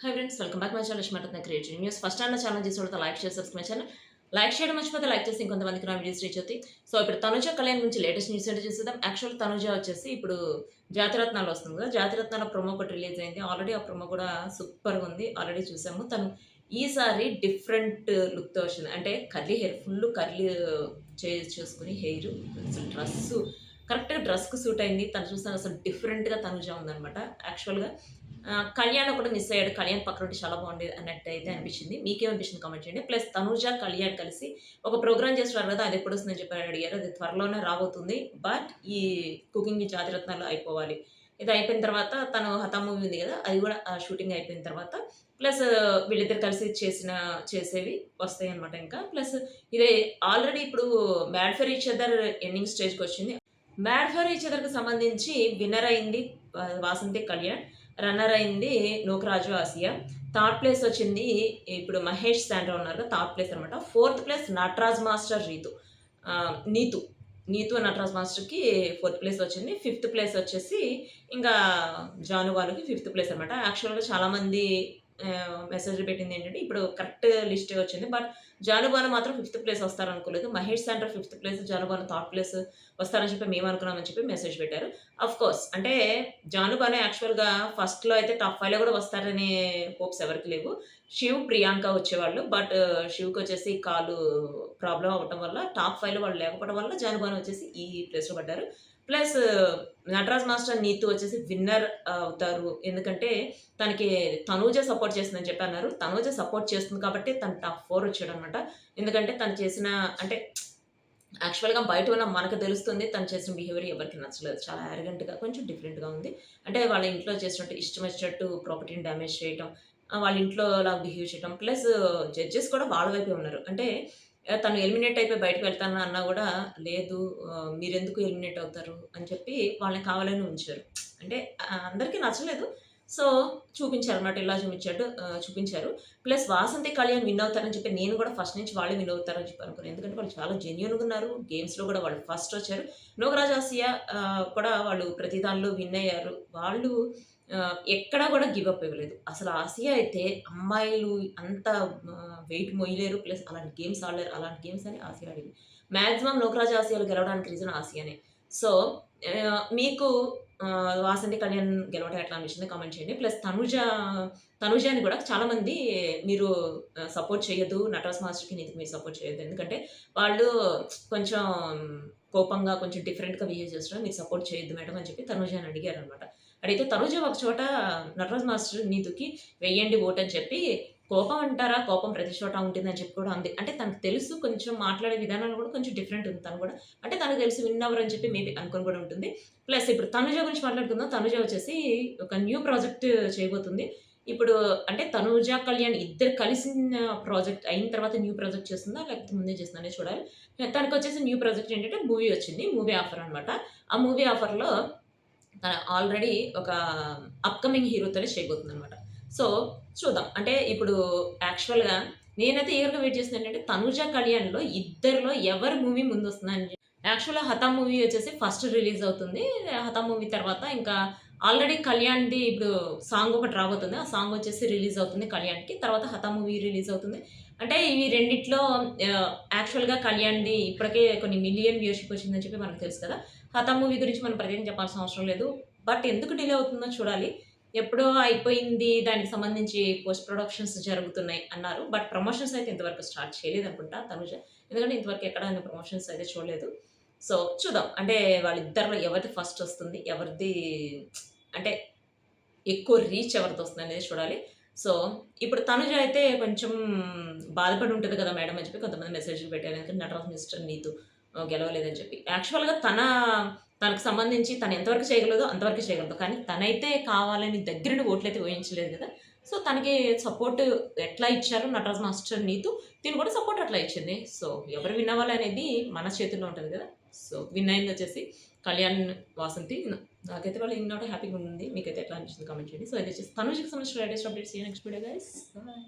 Hi friends, welcome back my channel Lakshmi creative news. First time నా channel చూసి like share subscribe my channel. Like చేయడం మర్చిపోతే like చేసి ఇంకొంతమందికి నా వీడియోస్ రీచ్ అవుతాయి. సో ఇప్పుడు తనుజ కళ్యాణ్ గురించి లేటెస్ట్ న్యూస్ ఏంటో చూసేద్దాం. యాక్చువల్ తనుజ వచ్చేసి ఇప్పుడు జాతిరత్నాలు వస్తుంది కదా, జాతిరత్నాల ప్రొమో ఒకటి రిలీజ్ అయింది. ఆల్రెడీ ఆ ప్రొమో కూడా సూపర్గా ఉంది, ఆల్రెడీ చూసాము. తను ఈసారి డిఫరెంట్ లుక్తో వచ్చింది. అంటే కర్లీ హెయిర్, ఫుల్ కర్లీ చేసుకుని హెయిర్, అసలు డ్రెస్సు కరెక్ట్గా డ్రెస్కి సూట్ అయింది. తను చూస్తాను అసలు డిఫరెంట్గా తనుజ ఉందనమాట. యాక్చువల్గా కళ్యాణ్ ఒకటి మిస్ అయ్యాడు. కళ్యాణ్ పక్కన ఉంటే చాలా బాగుండేది అన్నట్టు అయితే అనిపించింది. మీకేమనిపించింది కామెంట్ చేయండి. ప్లస్ తనుజ కళ్యాణ్ కలిసి ఒక ప్రోగ్రామ్ చేస్తున్నారు కదా, అది ఎప్పుడు వస్తుందని చెప్పి అడిగారు. అది త్వరలోనే రాబోతుంది. బట్ ఈ కుకింగ్ జాతిరత్నాలు అయిపోవాలి. ఇది అయిపోయిన తర్వాత తను హతా మూవీ ఉంది కదా, అది కూడా షూటింగ్ అయిపోయిన తర్వాత ప్లస్ వీళ్ళిద్దరు కలిసి చేసేవి వస్తాయి అనమాట. ఇంకా ప్లస్ ఇదే ఆల్రెడీ ఇప్పుడు mad for each other ending స్టేజ్కి వచ్చింది. మ్యాడ్ ఫర్ ఈచ్ అదర్కి సంబంధించి విన్నర్ అయింది వాసంతి కళ్యాణ్, రన్నర్ అయింది నూకరాజు ఆసియా, థర్డ్ ప్లేస్ వచ్చింది ఇప్పుడు మహేష్ శాండ్రా ఉన్నారు కదా, థర్డ్ ప్లేస్ అనమాట. Fourth place Nataraj master Neetu Nataraj మాస్టర్కి ఫోర్త్ ప్లేస్ వచ్చింది. ఫిఫ్త్ ప్లేస్ వచ్చేసి ఇంకా జాను వాళ్ళకి ఫిఫ్త్ ప్లేస్ అనమాట. యాక్చువల్గా చాలామంది మెసేజ్ పెట్టింది ఏంటంటే ఇప్పుడు కరెక్ట్ లిస్ట్ వచ్చింది. బట్ జానుబాను మాత్రం ఫిఫ్త్ ప్లేస్ వస్తారనుకోలేదు. Mahesh Sandra fifth place, Janubanu third place వస్తారని చెప్పి మేము అనుకున్నామని చెప్పి మెసేజ్ పెట్టారు. అఫ్ కోర్స్ అంటే జానుబాను యాక్చువల్గా ఫస్ట్లో అయితే టాప్ 5లో కూడా వస్తారనే హోప్స్ ఎవరికి లేవు. శివ్, ప్రియాంక వచ్చేవాళ్ళు. బట్ శివ్కి వచ్చేసి కాలు ప్రాబ్లం అవ్వటం వల్ల టాప్ 5లో వాళ్ళు లేకపోవడం వల్ల జానుబాను వచ్చేసి ఈ ప్లేస్లో పడ్డారు. ప్లస్ నటరాజ్ మాస్టర్ నీతు వచ్చేసి విన్నర్ అవుతారు. ఎందుకంటే తనకి తనూజ సపోర్ట్ చేస్తుందని చెప్పి అన్నారు. తనూజ సపోర్ట్ చేస్తుంది కాబట్టి తను టాప్ 4 వచ్చాడు అనమాట. ఎందుకంటే తను చేసిన అంటే యాక్చువల్గా బయట ఉన్న మనకు తెలుస్తుంది తను చేసిన బిహేవియర్ ఎవరికి నచ్చలేదు. చాలా యారగెంట్గా, కొంచెం డిఫరెంట్గా ఉంది. అంటే వాళ్ళ ఇంట్లో చేసినట్టు ఇష్టం వచ్చినట్టు ప్రాపర్టీని డ్యామేజ్ చేయటం, వాళ్ళ ఇంట్లో అలా బిహేవ్ చేయటం. ప్లస్ జడ్జెస్ కూడా వాళ్ళ వైపే ఉన్నారు. అంటే తను ఎలిమినేట్ అయిపోయి బయటకు వెళ్తాను అన్నా కూడా లేదు, మీరెందుకు ఎలిమినేట్ అవుతారు అని చెప్పి వాళ్ళని కావాలని ఉంచారు. అంటే అందరికీ నచ్చలేదు. సో చూపించారన్నమాట, ఇలా చూపించారు. ప్లస్ వాసంతి కళ్యాణ్ విన్ అవుతారని చెప్పి నేను కూడా ఫస్ట్ నుంచి వాళ్ళే విన్ అవుతారని చెప్పి అనుకున్నాను. ఎందుకంటే వాళ్ళు చాలా జెన్యూన్గా ఉన్నారు. గేమ్స్లో కూడా వాళ్ళు ఫస్ట్ వచ్చారు. నోగరాజ్ ఆసియా కూడా వాళ్ళు ప్రతి దానిలో విన్ అయ్యారు. వాళ్ళు ఎక్కడా కూడా గివ్ అప్ ఇవ్వలేదు. అసలు ఆసియా అయితే అమ్మాయిలు అంత వెయిట్ మొయ్యలేరు. ప్లస్ అలాంటి గేమ్స్ ఆడలేరు. అలాంటి గేమ్స్ అని ఆసియా ఆడింది. మాక్సిమం నోకరాజ్ ఆసియాలు గెలవడానికి రీజన్ ఆసియానే. సో మీకు వాసంతి కళ్యాణ్ గెలవడం ఎట్లా అనిపించింది కామెంట్ చేయండి. ప్లస్ తనుజాని కూడా చాలామంది మీరు సపోర్ట్ చేయొద్దు, నటరాజ్ మాస్టర్కి నీకు మీరు సపోర్ట్ చేయొద్దు. ఎందుకంటే వాళ్ళు కొంచెం కోపంగా కొంచెం డిఫరెంట్గా బిహేవ్ చేస్తున్నారు, మీరు సపోర్ట్ చేయొద్దు మేడం అని చెప్పి తనుజాని అడిగారు అనమాట. అడిగితే తనుజ ఒక చోట నటరాజ్ మాస్టర్ నీతుకి వెయ్యండి ఓటు అని చెప్పి, కోపం అంటారా, కోపం ప్రతి చోట ఉంటుందని చెప్పి కూడా అంది. అంటే తనకు తెలుసు కొంచెం మాట్లాడే విధానాలు కూడా కొంచెం డిఫరెంట్ ఉంది. తను కూడా అంటే తనకు తెలుసు విన్ అవ్వరు అని చెప్పి మేబీ అనుకుని కూడా ఉంటుంది. ప్లస్ ఇప్పుడు తనుజ గురించి మాట్లాడుకుందాం. తనుజ వచ్చేసి ఒక న్యూ ప్రాజెక్ట్ చేయబోతుంది. ఇప్పుడు అంటే తనుజ కళ్యాణ్ ఇద్దరు కలిసిన ప్రాజెక్ట్ అయిన తర్వాత న్యూ ప్రాజెక్ట్ చేస్తుందా లేకపోతే ముందే చేస్తుందా అనేది చూడాలి. తనకు వచ్చేసి న్యూ ప్రాజెక్ట్ ఏంటంటే మూవీ వచ్చింది, మూవీ ఆఫర్ అనమాట. ఆ మూవీ ఆఫర్లో ఆల్రెడీ ఒక అప్‌కమింగ్ హీరోతోనే చేయబోతుందనమాట. సో చూద్దాం. అంటే ఇప్పుడు యాక్చువల్‌గా నేనైతే ఈగర్‌గా వెయిట్ చేస్తుంది ఏంటంటే తనుజ కళ్యాణ్‌లో ఇద్దరిలో ఎవరి మూవీ ముందొస్తుందని. యాక్చువల్‌గా 'హతా' మూవీ వచ్చేసి ఫస్ట్ రిలీజ్ అవుతుంది. 'హతా' మూవీ తర్వాత ఇంకా ఆల్రెడీ కళ్యాణ్‌ది ఇప్పుడు సాంగ్ ఒకటి రాబోతుంది. ఆ సాంగ్ వచ్చేసి రిలీజ్ అవుతుంది కళ్యాణ్‌కి. తర్వాత 'హతా' మూవీ రిలీజ్ అవుతుంది. అంటే ఈ రెండిట్లో యాక్చువల్‌గా కళ్యాణ్‌ది ఇప్పటికే కొన్ని మిలియన్ వ్యూవర్‌షిప్ వచ్చిందని చెప్పి మనకు తెలుసు కదా. 'హతా' మూవీ గురించి మనం ప్రత్యేకంగా చెప్పాల్సిన అవసరం లేదు. బట్ ఎందుకు డిలే అవుతుందో చూడాలి. ఎప్పుడో అయిపోయింది, దానికి సంబంధించి పోస్ట్ ప్రొడక్షన్స్ జరుగుతున్నాయి అన్నారు. బట్ ప్రమోషన్స్ అయితే ఇంతవరకు స్టార్ట్ చేయలేదనుకుంటా తనుజ. ఎందుకంటే ఇంతవరకు ఎక్కడ ప్రమోషన్స్ అయితే చూడలేదు. సో చూద్దాం. అంటే వాళ్ళిద్దరిలో ఎవరిది ఫస్ట్ వస్తుంది, ఎవరిది అంటే ఎక్కువ రీచ్ ఎవరిదొస్తుందనేది చూడాలి. సో ఇప్పుడు తనుజ అయితే కొంచెం బాధపడి ఉంటది కదా మేడం అని చెప్పి కొంతమంది మెసేజ్‌లు పెట్టారు. ఎందుకంటే నటరాజ్ మిస్టర్ నీతు గెలవలేదని చెప్పి. యాక్చువల్‌గా తనకు సంబంధించి తను ఎంతవరకు చేయగలదో అంతవరకు చేయగలదు. కానీ తనైతే కావాలని దగ్గరుండి ఓట్లయితే వేయించలేదు కదా. సో తనకి సపోర్ట్ ఎట్లా ఇచ్చారో నటరాజ్ మాస్టర్ నీతు, తిను కూడా సపోర్ట్ అట్లా ఇచ్చింది. సో ఎవరు విన్ అవ్వాలనేది మన చేతుల్లో ఉంటది కదా. సో విన్ అయింది వచ్చేసి కళ్యాణ్, వాసంతి. నాకైతే వాళ్ళు ఇన్ అవుట్ హ్యాపీగా ఉంది. మీకైతే ఎట్లా అనిపించింది కామెంట్ చేయండి. సో ఇది వచ్చేసి తనుజకి సంబంధించిన latest updates. Next video guys. Bye.